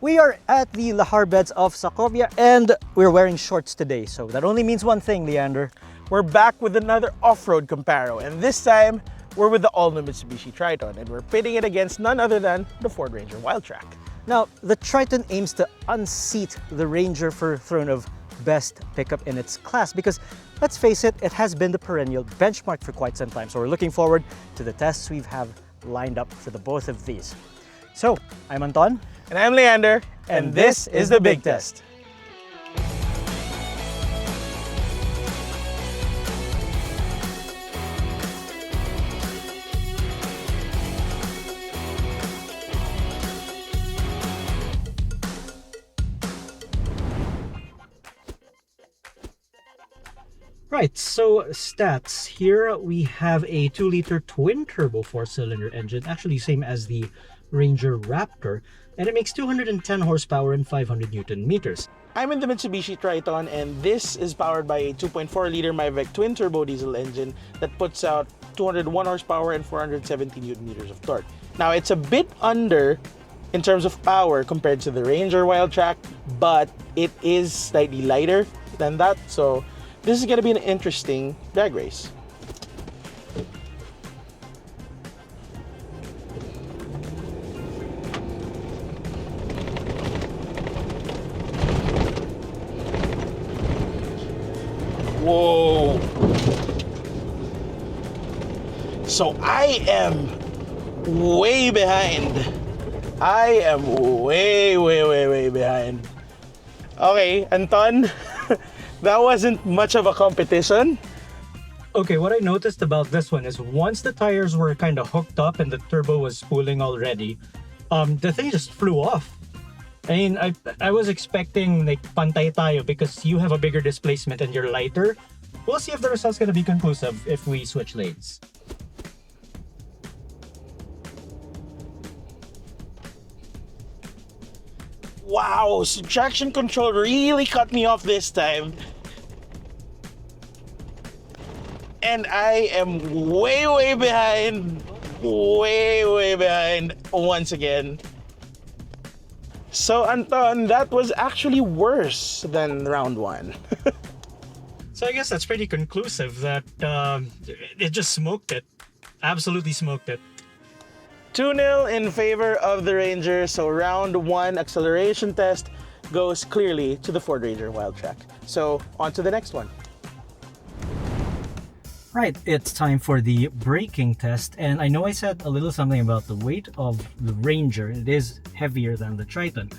We are at the Lahar Beds of Sacovia and we're wearing shorts today, so that only means one thing, Leander. We're back with another off-road comparo, and this time we're with the all-new Mitsubishi Triton, and we're pitting it against none other than the Ford Ranger Wildtrak. Now, the Triton aims to unseat the Ranger for throne of best pickup in its class because, let's face it, it has been the perennial benchmark for quite some time. So we're looking forward to the tests we have lined up for the both of these. So, I'm Anton. And I'm Leander, and this is the big test. Right, so stats. Here we have a 2-liter twin-turbo 4-cylinder engine, actually same as the Ranger Raptor, and it makes 210 horsepower and 500 Newton meters. I'm in the Mitsubishi Triton, and this is powered by a 2.4-liter Myvec twin-turbo diesel engine that puts out 201 horsepower and 470 Newton meters of torque. Now, it's a bit under in terms of power compared to the Ranger Wildtrak, but it is slightly lighter than that, so this is going to be an interesting drag race. Whoa! So I am way behind. I am way behind. Okay, Anton. That wasn't much of a competition. Okay, what I noticed about this one is once the tires were kind of hooked up and the turbo was spooling already, the thing just flew off. I mean, I was expecting like pantay tayo because you have a bigger displacement and you're lighter. We'll see if the result's gonna be conclusive if we switch lanes. Wow, so traction control really cut me off this time. And I am way behind. Way behind once again. So Anton, that was actually worse than round one. So I guess that's pretty conclusive that it just smoked it. Absolutely smoked it. 2-0 in favor of the Ranger, so round one acceleration test goes clearly to the Ford Ranger Wildtrak. So on to the next one. Right, it's time for the braking test, and I know I said a little something about the weight of the Ranger. It is heavier than the Triton,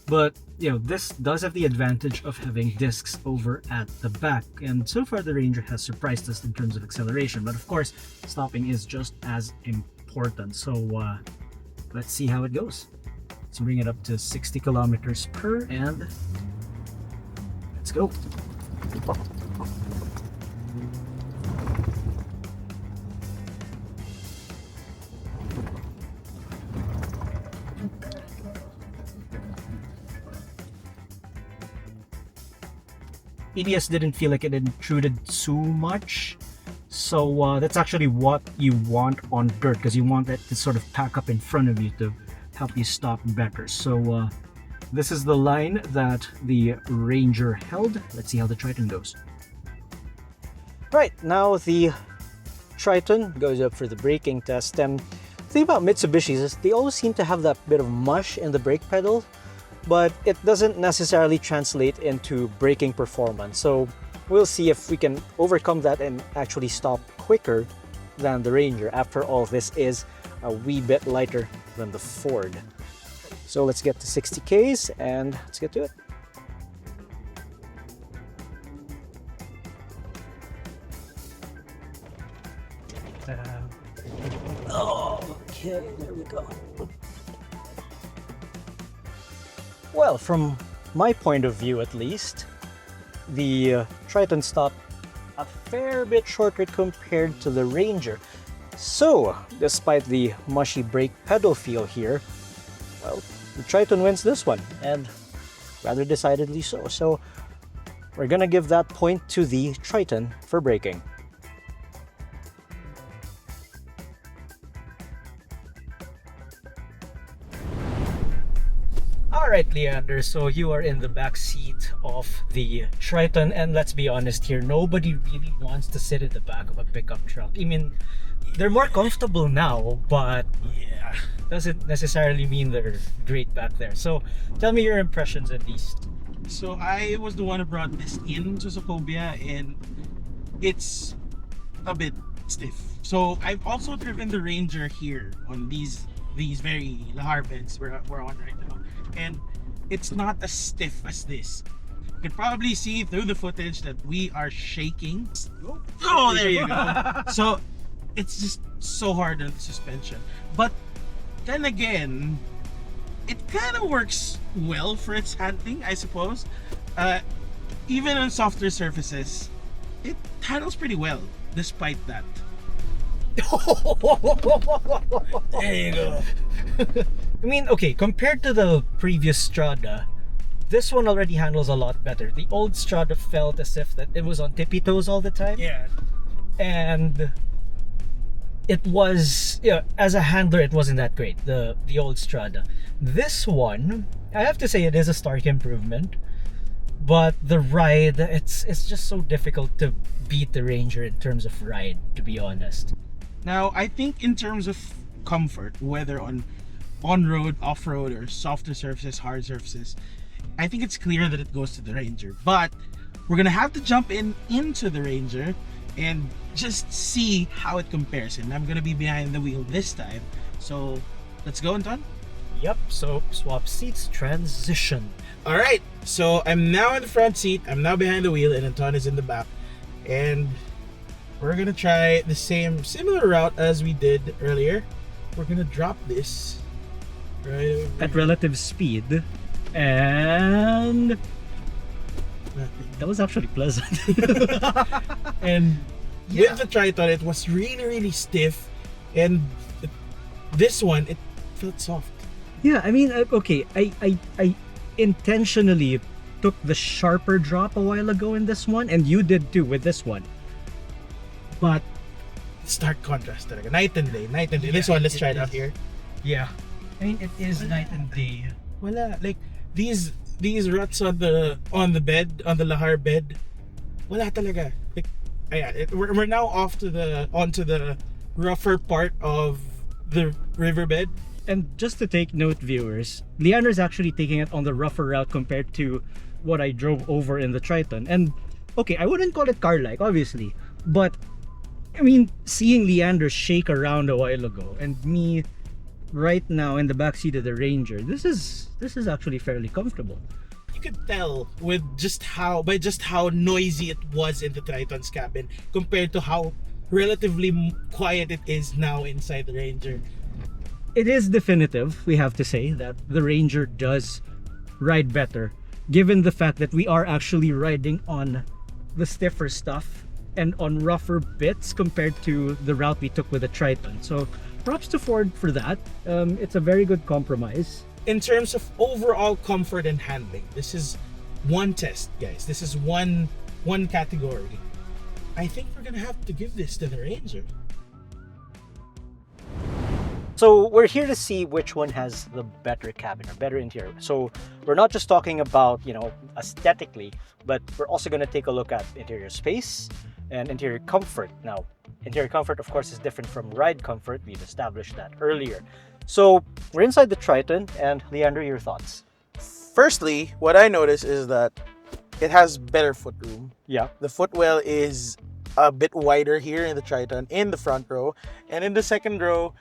but you know, this does have the advantage of having discs over at the back, and so far the Ranger has surprised us in terms of acceleration, but of course stopping is just as important. So let's see how it goes. Let's bring it up to 60 kilometers per and let's go. EDS didn't feel like it intruded too much, so that's actually what you want on dirt, because you want it to sort of pack up in front of you to help you stop better. So this is the line that the Ranger held. Let's see how the Triton goes. Right, now the Triton goes up for the braking test, and the thing about Mitsubishis is they always seem to have that bit of mush in the brake pedal, but it doesn't necessarily translate into braking performance. So we'll see if we can overcome that and actually stop quicker than the Ranger. After all, this is a wee bit lighter than the Ford. So let's get to 60 Ks and let's get to it. Okay, there we go. Well, from my point of view at least, the Triton stopped a fair bit shorter compared to the Ranger. So, despite the mushy brake pedal feel here, well, the Triton wins this one, and rather decidedly so. So, we're gonna give that point to the Triton for braking. right, Leander, so you are in the back seat of the Triton, and let's be honest here, nobody really wants to sit in the back of a pickup truck. I mean, they're more comfortable now, but Yeah. doesn't necessarily mean they're great back there. So tell me your impressions at least. So I was the one who brought this into Sokovia, and it's a bit stiff. So I've also driven the Ranger here on these very lahar beds we're on right now, and it's not as stiff as this. You can probably see through the footage that we are shaking. Oh, there you go. So it's just so hard on the suspension. But then again, it kind of works well for its handling, I suppose. Even on softer surfaces, it handles pretty well despite that. There you go. I mean, okay, compared to the previous Strada, this one already handles a lot better. The old Strada felt as if that it was on tippy toes all the time. Yeah. And it was, as a handler, it wasn't that great, the old Strada. This one, I have to say it is a stark improvement, but the ride, it's just so difficult to beat the Ranger in terms of ride, to be honest. Now, I think in terms of comfort, whether on-road, off-road, or softer surfaces, hard surfaces, I think it's clear that it goes to the Ranger. But we're gonna have to jump into the Ranger and just see how it compares. And I'm gonna be behind the wheel this time. So let's go, Anton. Yep, so swap seats, transition. All right, so I'm now in the front seat. I'm now behind the wheel, and Anton is in the back. And we're gonna try the similar route as we did earlier. We're gonna drop this right over At relative speed, and that was actually pleasant. And with the Triton, it was really stiff, and this one, it felt soft. Yeah, I mean, okay, I intentionally took the sharper drop a while ago in this one, and you did too with this one. But stark contrast talaga. Night and day. This one, let's try it out here. Yeah, I mean, it is night and day. Wala, like these ruts on the bed, on the lahar bed. Wala talaga. Like, ayan, we're now onto the rougher part of the riverbed. And just to take note, viewers, Leander's actually taking it on the rougher route compared to what I drove over in the Triton. And okay, I wouldn't call it car-like, obviously, but I mean, seeing Leander shake around a while ago and me right now in the backseat of the Ranger, this is actually fairly comfortable. You could tell with just how noisy it was in the Triton's cabin compared to how relatively quiet it is now inside the Ranger. It is definitive, we have to say, that the Ranger does ride better, given the fact that we are actually riding on the stiffer stuff and on rougher bits compared to the route we took with the Triton. So props to Ford for that. It's a very good compromise. In terms of overall comfort and handling, this is one test, guys. This is one category. I think we're gonna have to give this to the Ranger. So we're here to see which one has the better cabin or better interior. So we're not just talking about, aesthetically, but we're also going to take a look at interior space and interior comfort. Now, interior comfort, of course, is different from ride comfort. We've established that earlier. So we're inside the Triton, and Leander, your thoughts? Firstly, what I noticed is that it has better footroom. Yeah. The footwell is a bit wider here in the Triton, in the front row, and in the second row,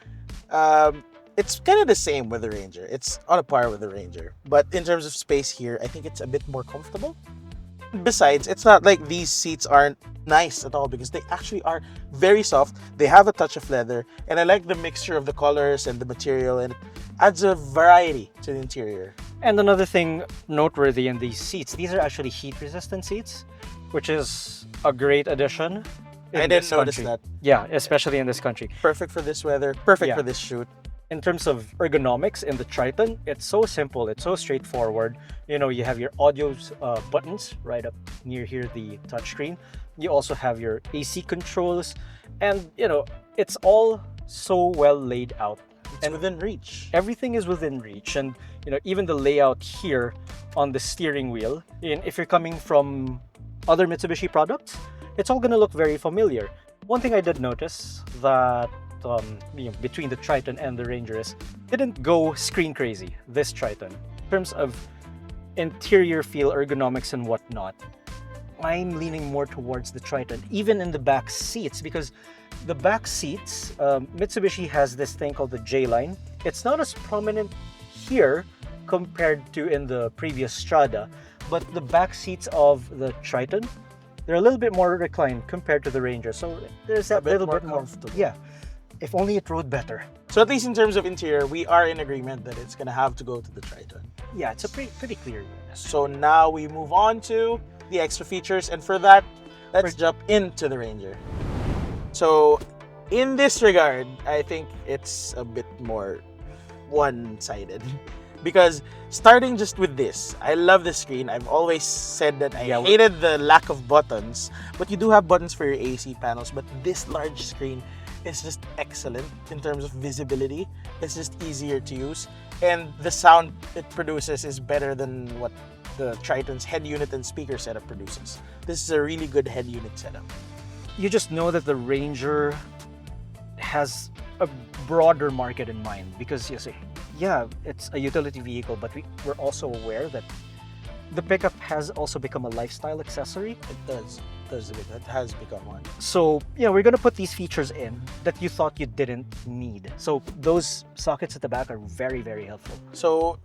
it's kind of the same with the Ranger. It's on a par with the Ranger. But in terms of space here, I think it's a bit more comfortable. Besides, it's not like these seats aren't nice at all because they actually are very soft. They have a touch of leather, and I like the mixture of the colors and the material, and it adds a variety to the interior. And another thing noteworthy in these seats, these are actually heat-resistant seats, which is a great addition. I didn't notice that. Yeah, especially in this country. Perfect for this weather, perfect for this shoot. In terms of ergonomics in the Triton, it's so simple, it's so straightforward. You have your audio buttons right up near here, the touchscreen. You also have your AC controls, and it's all so well laid out. It's within reach. Everything is within reach, and even the layout here on the steering wheel, if you're coming from other Mitsubishi products, it's all going to look very familiar. One thing I did notice that between the Triton and the Ranger is didn't go screen crazy, this Triton. In terms of interior feel, ergonomics and whatnot, I'm leaning more towards the Triton, even in the back seats, because the back seats, Mitsubishi has this thing called the J-line. It's not as prominent here compared to in the previous Strada, but the back seats of the Triton, they're a little bit more reclined compared to the Ranger. So there's that little bit more comfortable. Yeah, if only it rode better. So at least in terms of interior, we are in agreement that it's gonna have to go to the Triton. Yeah, it's a pretty clear. So now we move on to the extra features, and for that, let's jump into the Ranger. So in this regard, I think it's a bit more one-sided. Because starting just with this, I love the screen. I've always said that I hated the lack of buttons, but you do have buttons for your AC panels, but this large screen is just excellent in terms of visibility. It's just easier to use, and the sound it produces is better than what the Triton's head unit and speaker setup produces. This is a really good head unit setup. You just know that the Ranger has a broader market in mind, because you see, yeah, it's a utility vehicle, but we're also aware that the pickup has also become a lifestyle accessory. It has become one. So yeah, we're gonna put these features in that you thought you didn't need. So those sockets at the back are very, very helpful. So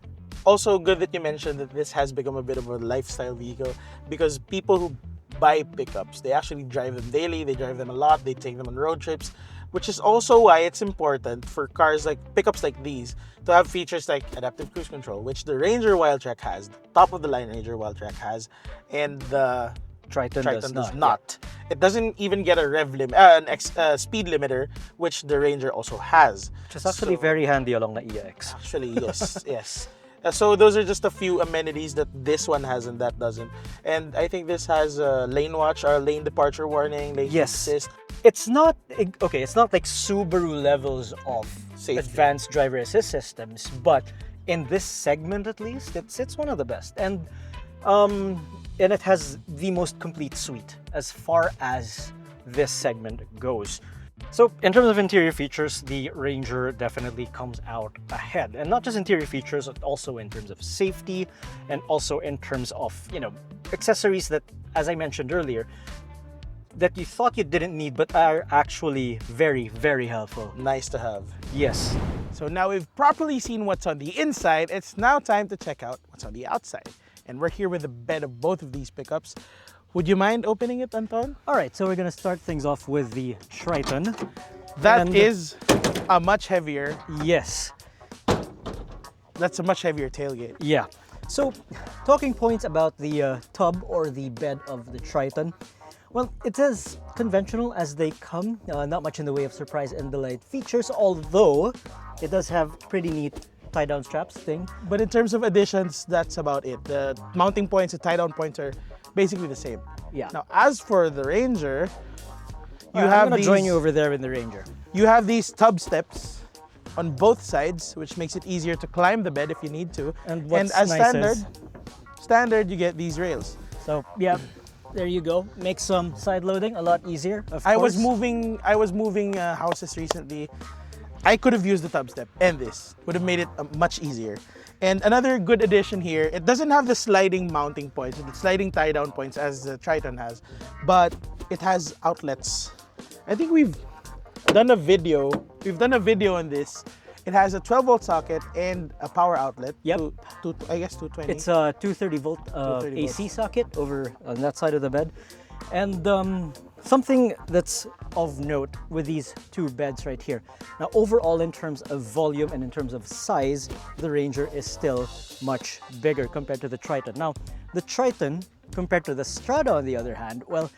also good that you mentioned that this has become a bit of a lifestyle vehicle, because people who buy pickups, they actually drive them daily, they drive them a lot, they take them on road trips, which is also why it's important for cars like pickups like these to have features like adaptive cruise control, which the Ranger Wildtrak has, the top of the line Ranger Wildtrak has, and the Triton does not. Yeah. It doesn't even get a rev limit, speed limiter, which the Ranger also has. Which is actually very handy along the EX. Actually, yes, yes. So those are just a few amenities that this one has and that doesn't. And I think this has lane watch, or lane departure warning, lane assist. It's not okay. It's not like Subaru levels of safety, advanced driver assist systems, but in this segment at least, it's one of the best. And it has the most complete suite as far as this segment goes. So in terms of interior features, the Ranger definitely comes out ahead. And not just interior features, but also in terms of safety, and also in terms of, accessories that, as I mentioned earlier, that you thought you didn't need but are actually very, very helpful. Nice to have. Yes. So now we've properly seen what's on the inside, it's now time to check out what's on the outside. And we're here with the bed of both of these pickups. Would you mind opening it, Anton? All right, so we're gonna start things off with the Triton. That is a much heavier. Yes. That's a much heavier tailgate. Yeah. So, talking points about the tub or the bed of the Triton. Well, it's as conventional as they come. Not much in the way of surprise and delight features, although it does have pretty neat tie-down straps thing. But in terms of additions, that's about it. The mounting points, the tie-down points are basically the same. Yeah. Now, as for the Ranger, I'm gonna join you over there in the Ranger. You have these tub steps on both sides, which makes it easier to climb the bed if you need to. And as nice standard, you get these rails. So yeah, there you go. Makes side loading a lot easier. Of course. I was moving houses recently. I could have used the tub step, and this would have made it much easier. And another good addition here, it doesn't have the sliding mounting points, the sliding tie-down points as the Triton has, but it has outlets. I think we've done a video on this. It has a 12-volt socket and a power outlet. Yep. I guess 220. It's a 230-volt AC socket over on that side of the bed. And something that's of note with these two beds right here. Now, overall, in terms of volume and in terms of size, the Ranger is still much bigger compared to the Triton. Now, the Triton, compared to the Strada, on the other hand, well,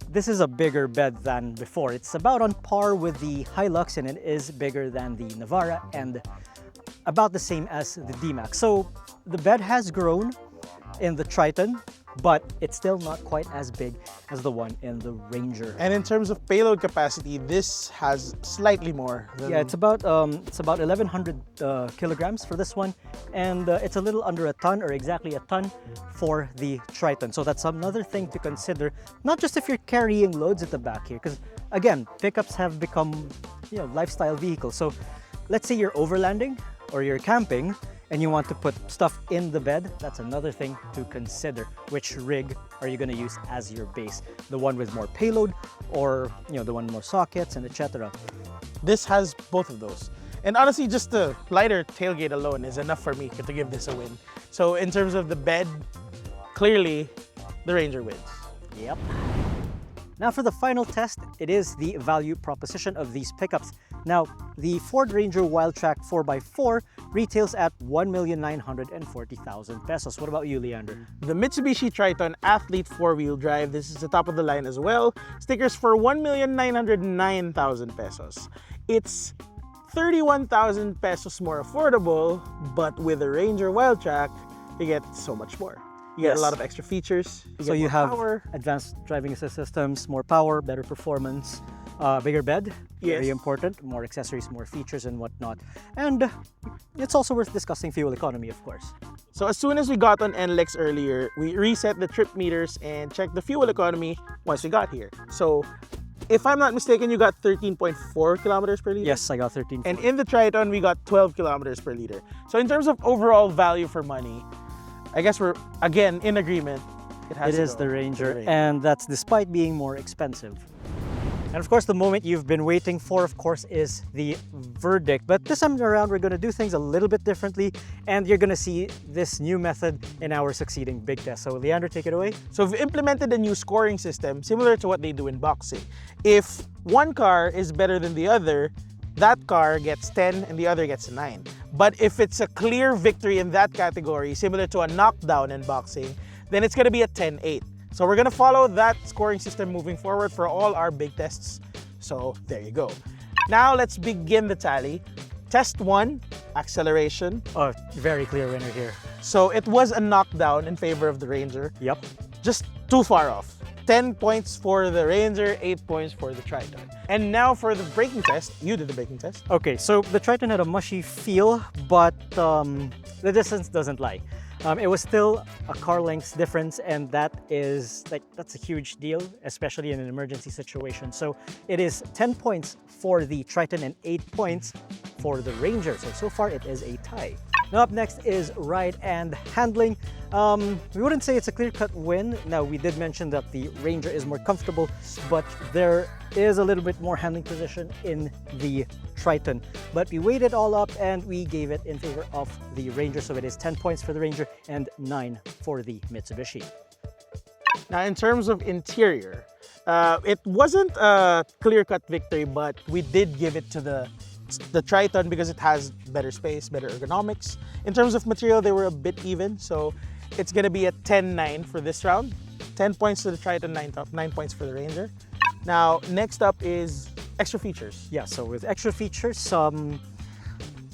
this is a bigger bed than before. It's about on par with the Hilux, and it is bigger than the Navara and about the same as the D-Max. So the bed has grown in the Triton, but it's still not quite as big as the one in the Ranger. And in terms of payload capacity, this has slightly more. Yeah, it's about 1,100 kilograms for this one, and it's a little under a ton, or exactly a ton, for the Triton. So that's another thing to consider, not just if you're carrying loads at the back here, because again, pickups have become, you know, lifestyle vehicles. So let's say you're overlanding or you're camping and you want to put stuff in the bed, that's another thing to consider. Which rig are you going to use as your base? The one with more payload, or, you know, the one with more sockets and etc. This has both of those. And honestly, just the lighter tailgate alone is enough for me to give this a win. So in terms of the bed, clearly the Ranger wins. Yep. Now for the final test, it is the value proposition of these pickups. Now, the Ford Ranger Wildtrak 4x4 retails at 1,940,000 pesos. What about you, Leander? The Mitsubishi Triton Athlete 4-wheel drive, this is the top of the line as well. Stickers for 1,909,000 pesos. It's 31,000 pesos more affordable, but with the Ranger Wildtrak, you get so much more. You get a lot of extra features. You have advanced driving assist systems, more power, better performance, bigger bed, very important, more accessories, more features and whatnot. And it's also worth discussing fuel economy, of course. So as soon as we got on NLEX earlier, we reset the trip meters and checked the fuel economy once we got here. So if I'm not mistaken, you got 13.4 kilometers per liter? Yes, I got 13. And in the Triton, we got 12 kilometers per liter. So in terms of overall value for money, I guess we're, again, in agreement. It is the Ranger, and that's despite being more expensive. And of course, the moment you've been waiting for, of course, is the verdict. But this time around, we're going to do things a little bit differently, and you're going to see this new method in our succeeding big test. So Leander, take it away. So we've implemented a new scoring system similar to what they do in boxing. If one car is better than the other, that car gets 10 and the other gets 9. But if it's a clear victory in that category, similar to a knockdown in boxing, then it's going to be a 10-8. So we're going to follow that scoring system moving forward for all our big tests. So there you go. Now let's begin the tally. Test 1, acceleration. Oh, very clear winner here. So it was a knockdown in favor of the Ranger. Yep. Just too far off. 10 points for the Ranger, 8 points for the Triton. And now for the braking test. You did the braking test. Okay, so the Triton had a mushy feel, but the distance doesn't lie. It was still a car length difference, and that's a huge deal, especially in an emergency situation. So it is 10 points for the Triton and 8 points for the Ranger. So far it is a tie. Now up next is ride and handling. We wouldn't say it's a clear-cut win. Now, we did mention that the Ranger is more comfortable, but there is a little bit more handling position in the Triton. But we weighed it all up and we gave it in favor of the Ranger. So it is 10 points for the Ranger and 9 for the Mitsubishi. Now, in terms of interior, it wasn't a clear-cut victory, but we did give it to the Triton because it has better space, better ergonomics. In terms of material, they were a bit even, so it's going to be a 10-9 for this round. 10 points to the Triton, 9 points for the Ranger. Now, next up is extra features. Yeah, so with extra features,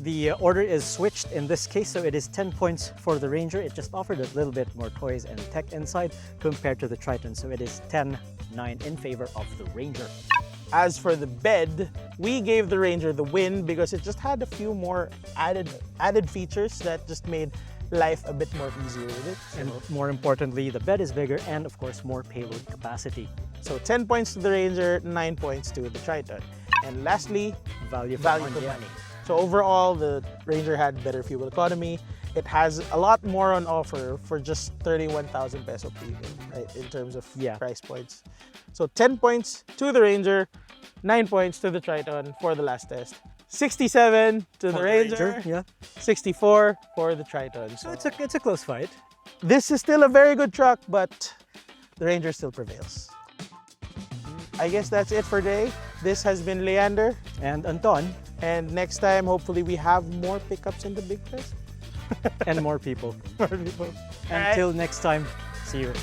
the order is switched in this case, so it is 10 points for the Ranger. It just offered a little bit more toys and tech inside compared to the Triton, so it is 10-9 in favor of the Ranger. As for the bed, we gave the Ranger the win because it just had a few more added features that just made life a bit more easier with it. So, and more importantly, the bed is bigger and of course more payload capacity. So 10 points to the Ranger, 9 points to the Triton. And lastly, value for money. So overall, the Ranger had better fuel economy. It has a lot more on offer for just 31,000 peso premium, right, in terms of price points. So 10 points to the Ranger, 9 points to the Triton for the last test. 67 to the Ranger, 64 for the Triton. So it's a close fight. This is still a very good truck, but the Ranger still prevails. I guess that's it for today. This has been Leander and Anton. And next time, hopefully, we have more pickups in the big test. And more people. More people. Until next time, see you.